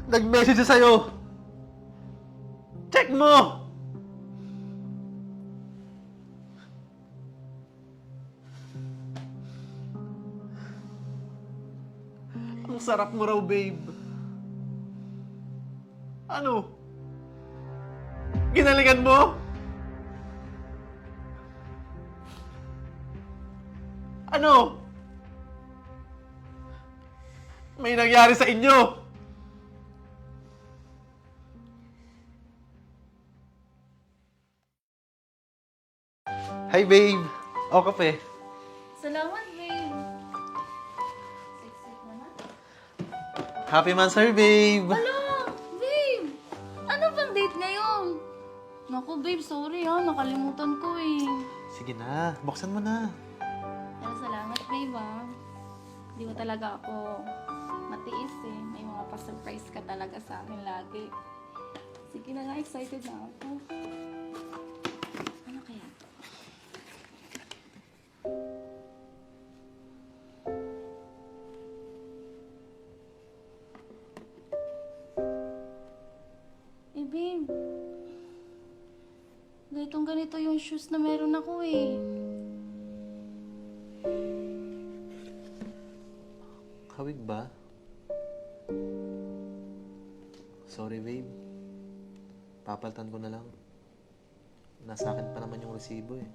Nag-message siya sa'yo. Check mo! Ang sarap mo raw, babe. Ano? Ginalingan mo? Ano? May nangyari sa inyo? Hi, babe. O, kape. Salamat, babe. Sexy naman. Happy man, sir, babe. Hala, babe! Ano bang date ngayon? Naku, babe, sorry ha. Nakalimutan ko eh. Sige na, buksan mo na. Pero salamat, babe ha. Hindi mo talaga ako matiis eh. May mga pa-surprise ka talaga sa akin lagi. Sige na nga, excited na ako. Ano kaya to? Eh, babe. Ganitong ganito yung shoes na meron ako eh. Kawig ba? Sorry, babe. Papalitan ko na lang. Nasa akin pa naman yung resibo eh.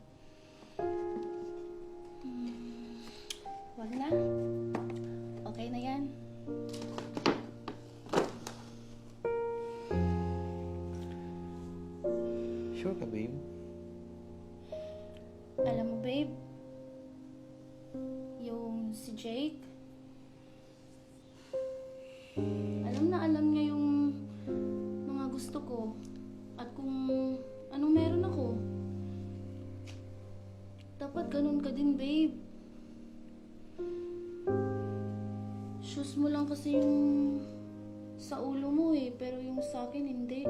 Wag na. Okay na yan. Sure ka, babe? Alam mo, babe, yung si Jake, alam niya yung mga gusto ko at kung anong meron ako. Dapat ganun ka din, babe. Shoes mo lang kasi yung sa ulo mo eh, pero yung sa akin hindi.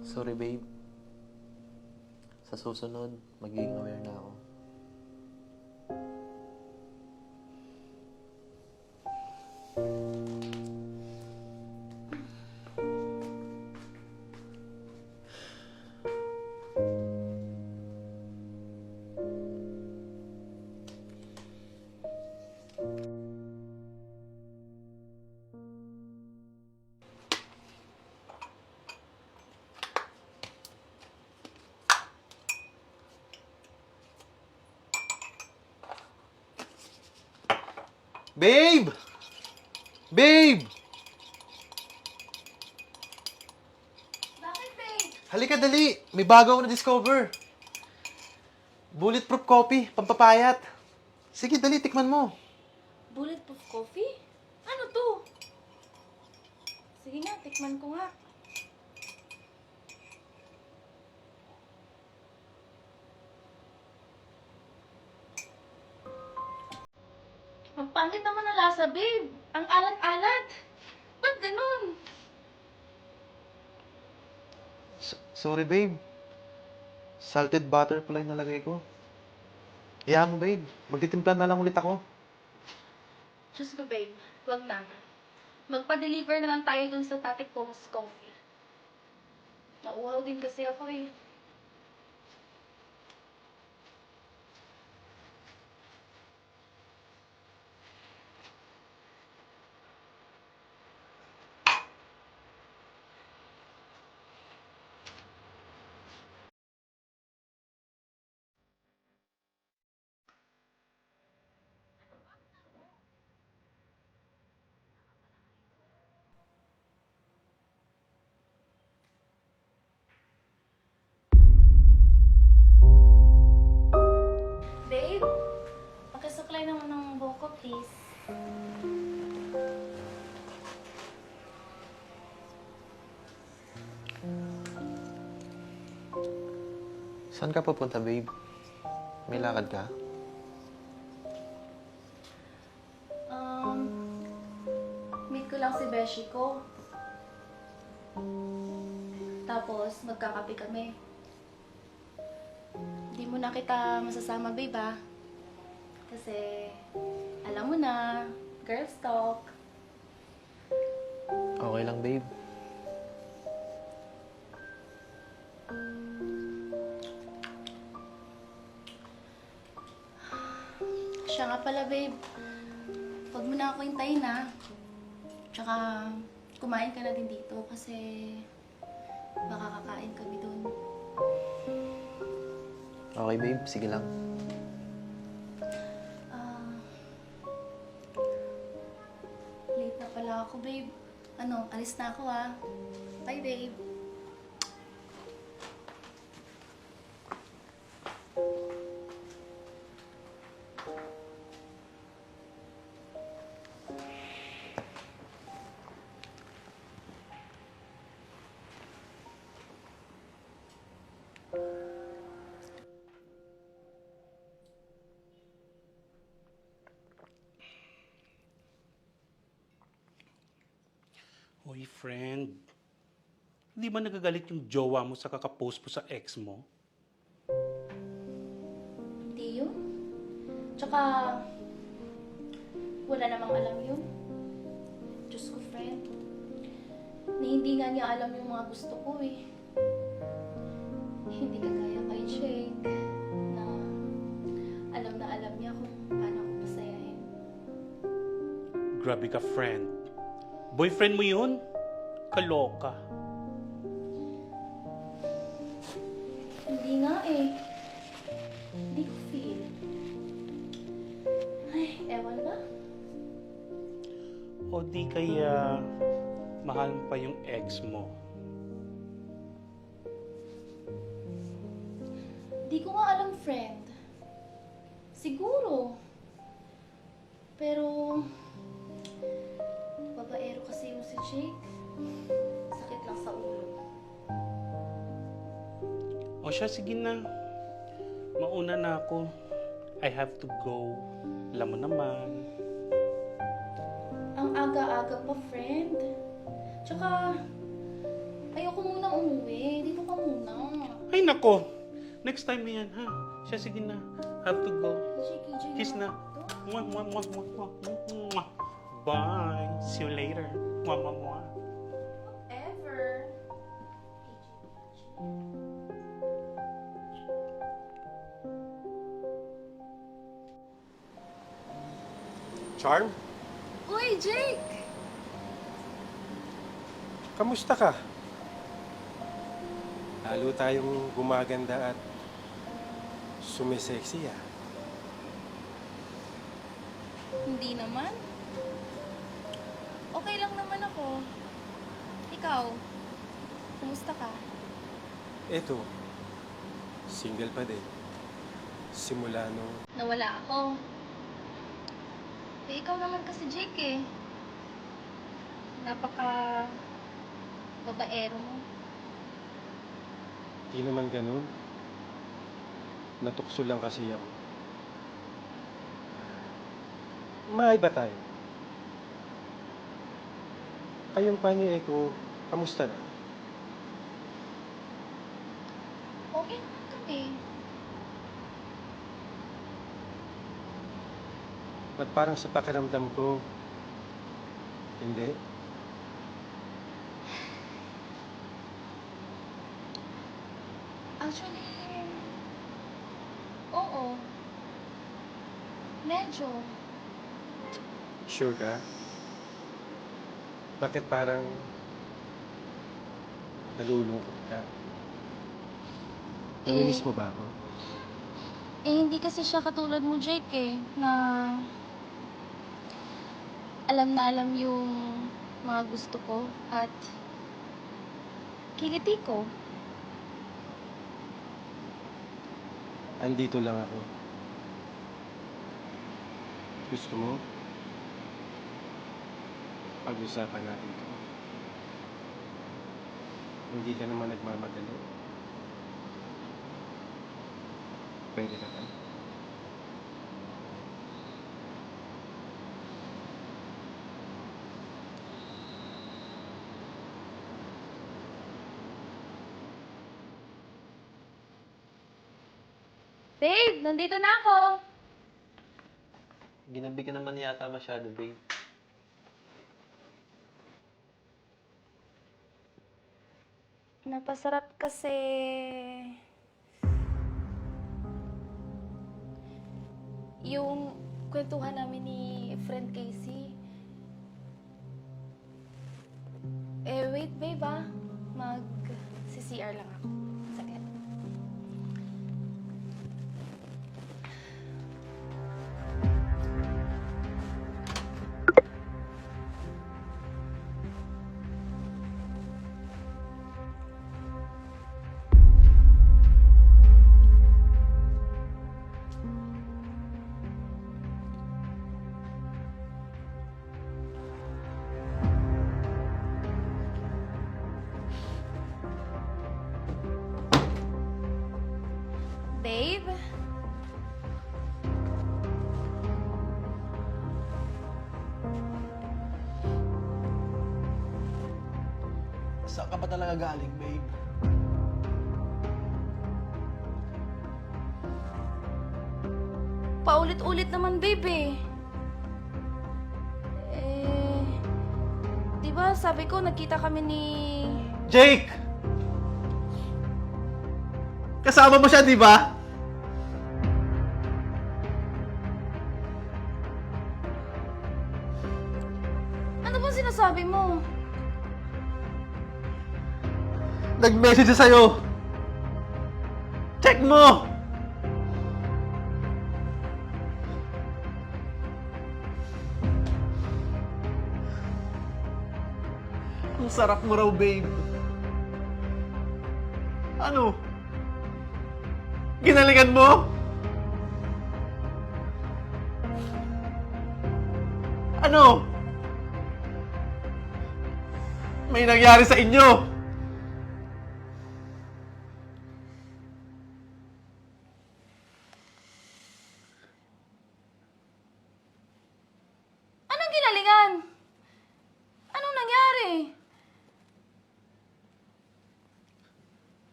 Sorry, babe. Sa susunod, magiging aware na ako. Babe! Babe! Bakit, babe? Halika, dali. May bago ako na-discover. Bulletproof coffee, pampapayat. Sige, dali, tikman mo. Bulletproof coffee? Ano to? Sige nga, tikman ko nga. Ang pangit naman ang lasa, babe. Ang alat-alat. Ba't ganun? Sorry, babe. Salted butter pala yung nalagay ko. Iyahan mo, babe. Magtitimpla na lang ulit ako. Diyos ko, babe. Wag na. Magpa-deliver na lang tayo dun sa Tatik Pong's Coffee. Nauhaw din kasi ako eh. Babe, pakisuklay naman ng buhok ko, please. Saan ka papunta, babe? May lakad ka? Um, meet ko lang si Beshi ko. Tapos, magkakape kami. Di mo na kita masasama, babe, ah. Kasi, alam mo na, girls talk. Okay lang, babe. Siya nga pala, babe. Huwag mo na ako hintayin, ha? Tsaka, kumain ka na din dito kasi baka kakain kami dun. Okay, babe. Sige lang. Ah, late na pala ako, babe. Ano, alis na ako, ha? Bye, babe. Hoy, friend. Hindi ba nagagalit yung jowa mo sa kakapost mo sa ex mo? Hindi yun. Tsaka, wala namang alam yun. Diyos ko, friend. Hindi nga niya alam yung mga gusto ko, eh. Hindi kagaya kay Jake na alam niya kung paano ako pasayahin. Grabe ka, friend. Boyfriend mo yun? Kaloka. Hindi nga eh. Hindi ko feel. Ay, ewan ba? O di kaya mahal mo pa yung ex mo? Di ko nga alam, friend. Siguro. Pero, babaero kasi yung si Jake. Sakit lang sa ulo. O siya, sige na. Mauna na ako. I have to go. Alam mo naman. Ang aga-aga pa, friend. Tsaka, ayoko munang umuwi. Dito ka muna. Ay, nako. Next time na yan, ha? Siya, sige na. Have to go. Jake, Kiss na. Mwah, mwah, mwah, mwah, mwah, mwah. Bye. See you later. Mwah, mwah, mwah. Ever. Charm, Uy, Jake! kamusta ka? Lalo tayong gumaganda at sumiseksi ah. Hindi naman. Okay lang naman ako. Ikaw, kumusta ka? Eto, single pa din. Simula nung Nawala ako. Eh, ikaw naman kasi, Jake eh. Napaka... babaero mo. di naman ganun. Natukso lang kasi ako. Maiba tayo. Kayong pani Eko, kamusta na? Okay naman kami. Ba't parang sa pakiramdam ko, hindi? Actually, oo. Medyo. Sure ka? Bakit parang nalulungkot ka? Namimiss mo ba ako? Eh, hindi kasi siya katulad mo, Jake eh, na alam yung mga gusto ko at kiliti ko. Andito lang ako. Gusto mo? Pag-usapan natin to. Hindi ka naman nagmamadali. Pwede ka ba? Babe, nandito na ako! Ginabi ka naman yata masyado, babe. Napasarap kasi yung kwentuhan namin ni friend Casey. Wait, babe ah. Mag-CCR lang ako. Saglit. Babe? Saan ka ba talaga galing, babe? Paulit-ulit naman, babe eh. Di ba sabi ko nagkita kami ni... Jake! Kasama mo siya, di ba? Ano bang sinasabi mo? Nag-message siya sa'yo. Check mo! Ang sarap mo raw, babe. Ano? Ginalingan mo? Ano? May nangyari sa inyo? Anong ginalingan? Anong nangyari?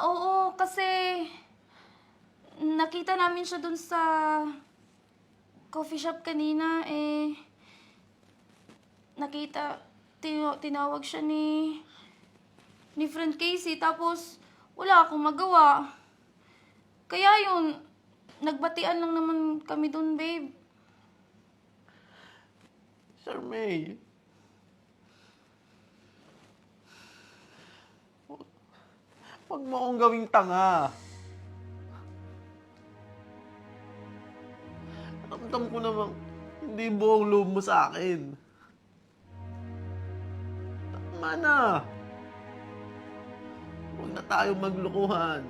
Oo, kasi nakita namin siya dun sa coffee shop kanina, tinawag siya ni friend Casey, tapos wala akong magawa. Kaya yun, nagbatian lang naman kami dun, babe. Charmaine. Huwag mo akong gawing tanga. Ramdam ko namang hindi buong loob mo sa akin. Tama na. Huwag na tayo maglukuhan.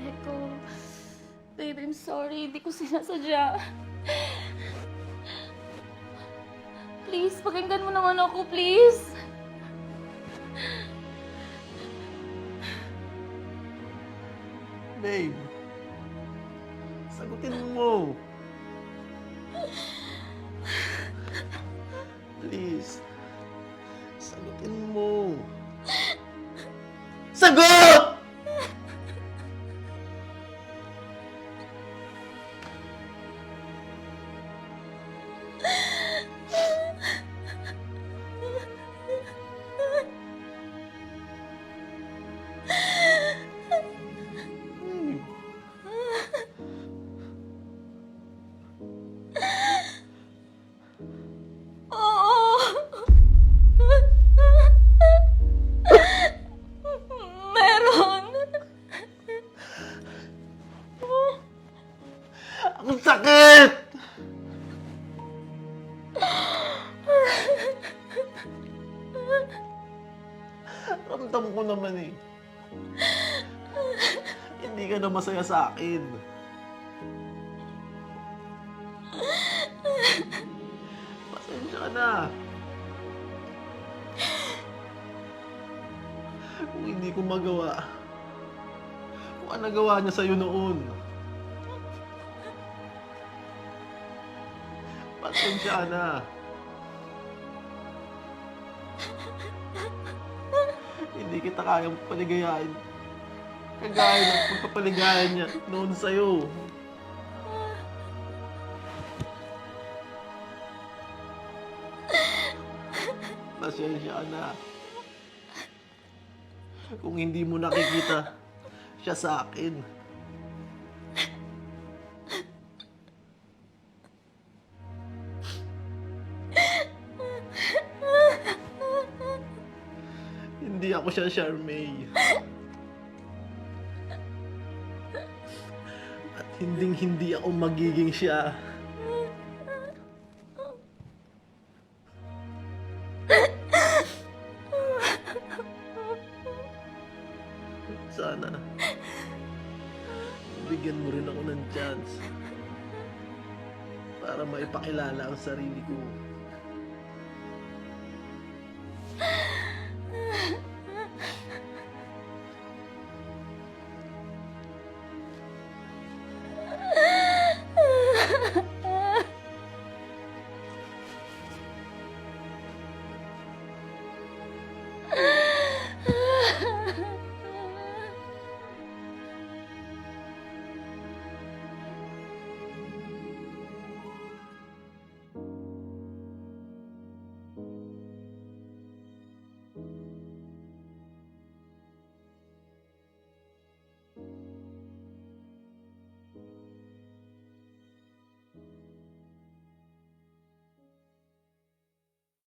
Eko, babe, I'm sorry. Hindi ko sinasadya. Please, pakinggan mo naman ako, please. Babe, sagutin mo. Please, sagutin mo. Sagot! Oo. Meron. Ang sakit! Ramdam ko naman eh. Hindi ka na masaya sa akin. Pasensya ka na. Kung hindi ko magawa, kung ano nagawa niya sa'yo noon. Pasensya ka na. Hindi kita kayang paligayahin. Kagaya ng pagpapaligayan niya noon sa'yo. pasensya ka na. Kung hindi mo nakikita siya sa akin. Hindi ako siya, Charmaine. At hindi ako magiging siya. Sana bigyan mo rin ako ng chance para maipakilala ang sarili ko.